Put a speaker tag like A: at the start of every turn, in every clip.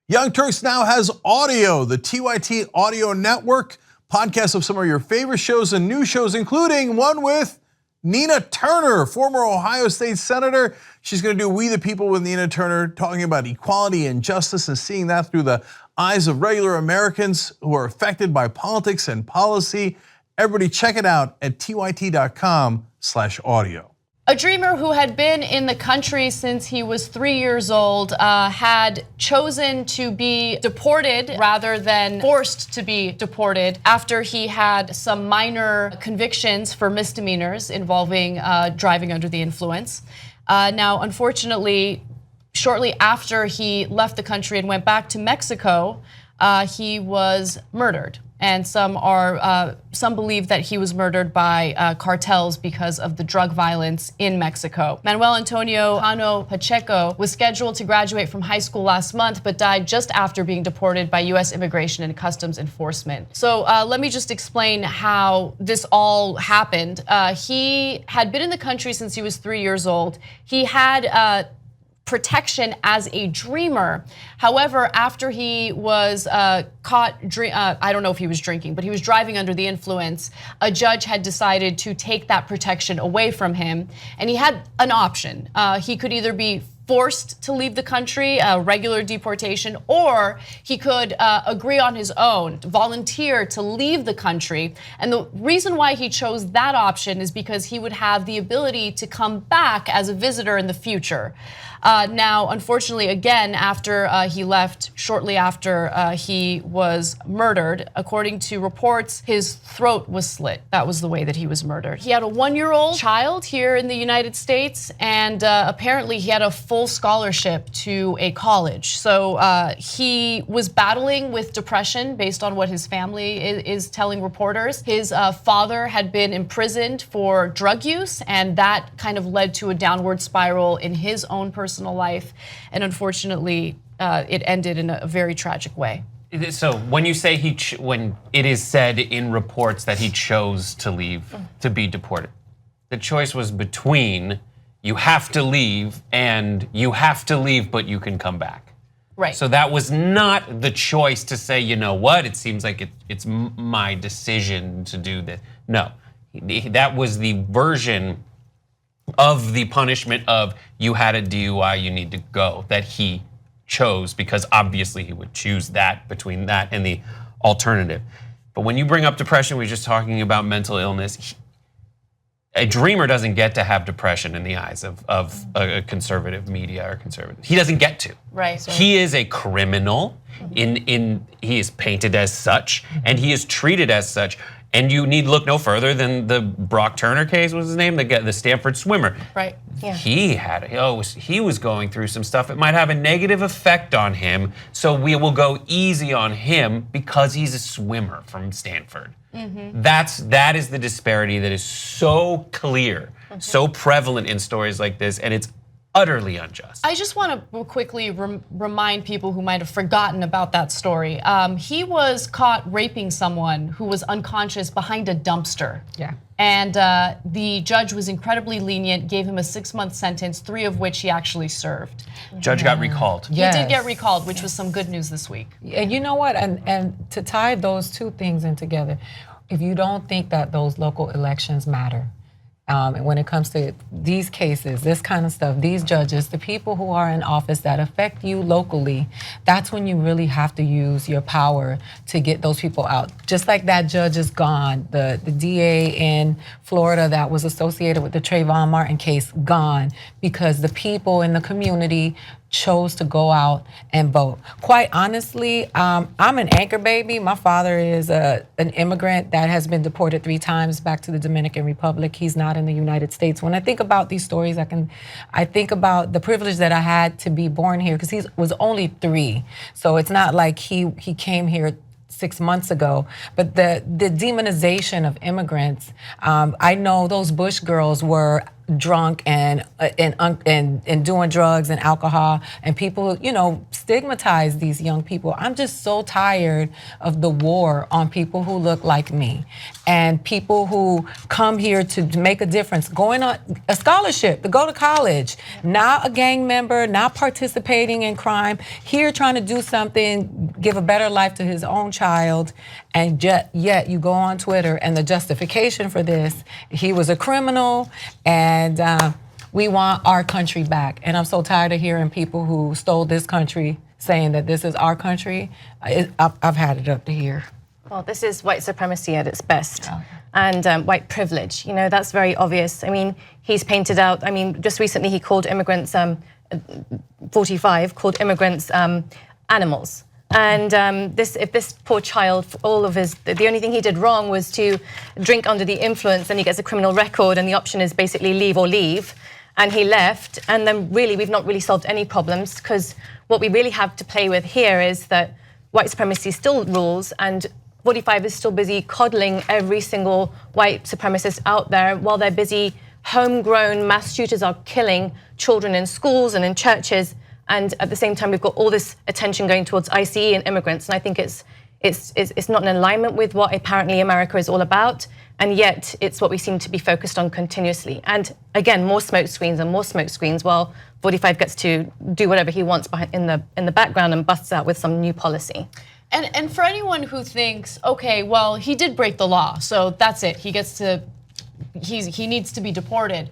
A: Young Turks now has audio, the TYT Audio Network, podcasts of some of your favorite shows and new shows, including one with Nina Turner, former Ohio State Senator. She's going to do We the People with Nina Turner, talking about equality and justice and seeing that through the eyes of regular Americans who are affected by politics and policy. Everybody check it out at tyt.com/audio.
B: A dreamer who had been in the country since he was 3 years old had chosen to be deported rather than forced to be deported after he had some minor convictions for misdemeanors involving driving under the influence. Now, unfortunately, shortly after he left the country and went back to Mexico, he was murdered. And some believe that he was murdered by cartels because of the drug violence in Mexico. Manuel Antonio Cano Pacheco was scheduled to graduate from high school last month, but died just after being deported by U.S. Immigration and Customs Enforcement. So let me just explain how this all happened. He had been in the country since he was 3 years old. He had protection as a dreamer. However, after he was caught, I don't know if he was drinking, but he was driving under the influence, a judge had decided to take that protection away from him, and he had an option. He could either be forced to leave the country, regular deportation, or he could agree on his own, volunteer to leave the country. And the reason why he chose that option is because he would have the ability to come back as a visitor in the future. Now, unfortunately, again, after he left, shortly after he was murdered, according to reports, his throat was slit. That was the way that he was murdered. He had a 1-year-old child here in the United States, and apparently he had a full scholarship to a college. So he was battling with depression based on what his family is telling reporters. His father had been imprisoned for drug use, and that kind of led to a downward spiral in his own personal life, and unfortunately, it ended in a very tragic way.
C: So when you say when it is said in reports that he chose to leave, to be deported, the choice was between you have to leave and you have to leave, but you can come back.
B: Right.
C: So that was not the choice to say, you know what, it seems like it's my decision to do this. No, that was the version of the punishment of you had a DUI, you need to go, that he chose, because obviously he would choose that between that and the alternative. But when you bring up depression, we're just talking about mental illness. A dreamer doesn't get to have depression in the eyes of a conservative media or conservative. He doesn't get to.
B: Right.
C: He is a criminal. He is painted as such, and he is treated as such. And you need look no further than the Brock Turner case, was his name, the Stanford swimmer.
B: Right.
D: Yeah.
C: He was going through some stuff. It might have a negative effect on him, so we will go easy on him because he's a swimmer from Stanford. Mm-hmm. That is the disparity that is so clear, so prevalent in stories like this, and it's utterly unjust.
B: I just want to quickly remind people who might have forgotten about that story. He was caught raping someone who was unconscious behind a dumpster.
D: Yeah.
B: And the judge was incredibly lenient, gave him a 6-month sentence, 3 of which he actually served.
C: Judge got recalled.
B: Yes. He did get recalled, which was some good news this week.
D: And you know what? And to tie those two things in together, if you don't think that those local elections matter, and when it comes to these cases, this kind of stuff, these judges, the people who are in office that affect you locally, that's when you really have to use your power to get those people out. Just like that judge is gone, the DA in Florida that was associated with the Trayvon Martin case, gone, because the people in the community chose to go out and vote. Quite honestly, I'm an anchor baby. My father is an immigrant that has been deported 3 times back to the Dominican Republic. He's not in the United States. When I think about these stories, I think about the privilege that I had to be born here, because he was only 3. So it's not like he came here 6 months ago, but the demonization of immigrants, I know those Bush girls were drunk and doing drugs and alcohol, and people, stigmatize these young people. I'm just so tired of the war on people who look like me and people who come here to make a difference, going on a scholarship to go to college, not a gang member, not participating in crime, here trying to do something, give a better life to his own child, and yet you go on Twitter and the justification for this, he was a criminal and we want our country back. And I'm so tired of hearing people who stole this country saying that this is our country. I've had it up to here.
E: Well, this is white supremacy at its best, and white privilege. That's very obvious. I mean, he's painted out, just recently he called immigrants, 45, called immigrants animals. And if this poor child, the only thing he did wrong was to drink under the influence, and he gets a criminal record, and the option is basically leave or leave. And he left, and then really we've not really solved any problems, because what we really have to play with here is that white supremacy still rules, and 45 is still busy coddling every single white supremacist out there while they're busy, homegrown mass shooters are killing children in schools and in churches, and at the same time we've got all this attention going towards ICE and immigrants, and I think it's not in alignment with what apparently America is all about. And yet, it's what we seem to be focused on continuously. And again, more smoke screens and more smoke screens, while 45 gets to do whatever he wants in the background and busts out with some new policy.
B: And for anyone who thinks, okay, well, he did break the law, so that's it. He needs to be deported.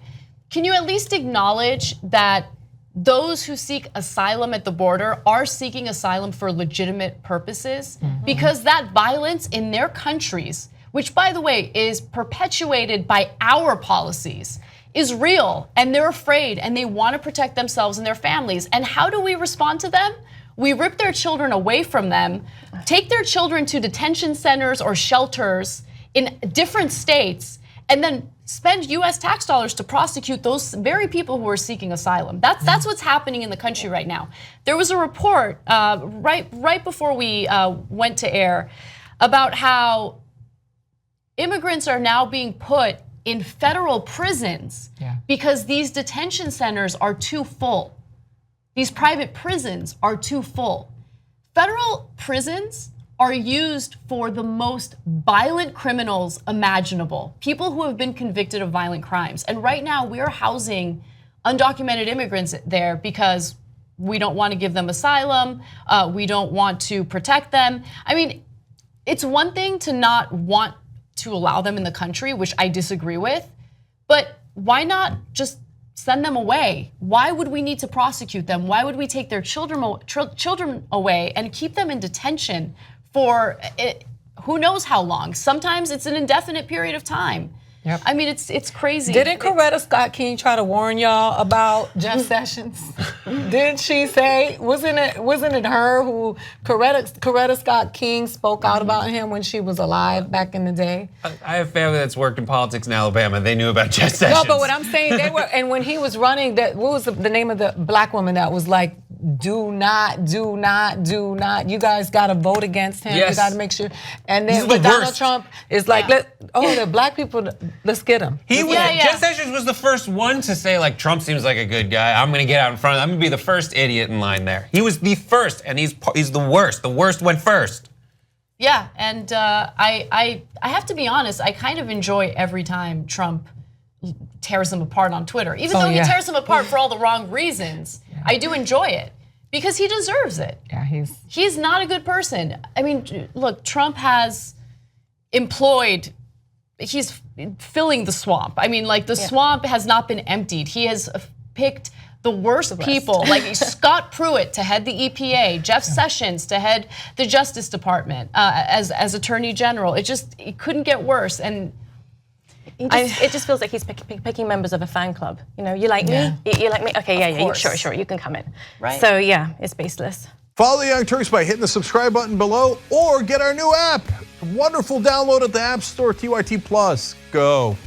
B: Can you at least acknowledge that those who seek asylum at the border are seeking asylum for legitimate purposes? Mm-hmm. Because that violence in their countries, which, by the way, is perpetuated by our policies, is real, and they're afraid, and they want to protect themselves and their families. And how do we respond to them? We rip their children away from them, take their children to detention centers or shelters in different states, and then spend US tax dollars to prosecute those very people who are seeking asylum. That's what's happening in the country right now. There was a report right before we went to air about how immigrants are now being put in federal prisons because these detention centers are too full. These private prisons are too full. Federal prisons are used for the most violent criminals imaginable, people who have been convicted of violent crimes. And right now we are housing undocumented immigrants there because we don't want to give them asylum, we don't want to protect them. I mean, it's one thing to not want to allow them in the country, which I disagree with, but why not just send them away? Why would we need to prosecute them? Why would we take their children away and keep them in detention for who knows how long? Sometimes it's an indefinite period of time. Yep. I mean, it's crazy.
D: Didn't Coretta Scott King try to warn y'all about Jeff Sessions? Didn't she say, wasn't it her who, Coretta Scott King spoke out about him when she was alive back in the day?
C: I have family that's worked in politics in Alabama. They knew about Jeff Sessions.
D: No, but what I'm saying, they were, and when he was running, what was the name of the black woman that was like, do not. You guys got to vote against him.
C: Yes.
D: You got to make sure. And then Donald Trump is like, the black people, let's get him.
C: Jeff Sessions was the first one to say, like, Trump seems like a good guy. I'm going to get out in front of him. I'm going to be the first idiot in line there. He was the first, and he's the worst. The worst went first.
B: Yeah, and I have to be honest, I kind of enjoy every time Trump tears them apart on Twitter. Even though he tears them apart for all the wrong reasons, I do enjoy it because he deserves it.
D: Yeah,
B: he's not a good person. I mean, look, Trump has he's filling the swamp. I mean, like the swamp has not been emptied. He has picked the worst people, like Scott Pruitt to head the EPA, Jeff Sessions to head the Justice Department as Attorney General. It couldn't get worse. And
E: it just feels like he's picking members of a fan club. You like me? You like me? Okay, sure, you can come in. Right. So yeah, it's baseless.
A: Follow the Young Turks by hitting the subscribe button below or get our new app. Wonderful download at the App Store, TYT Plus. Go.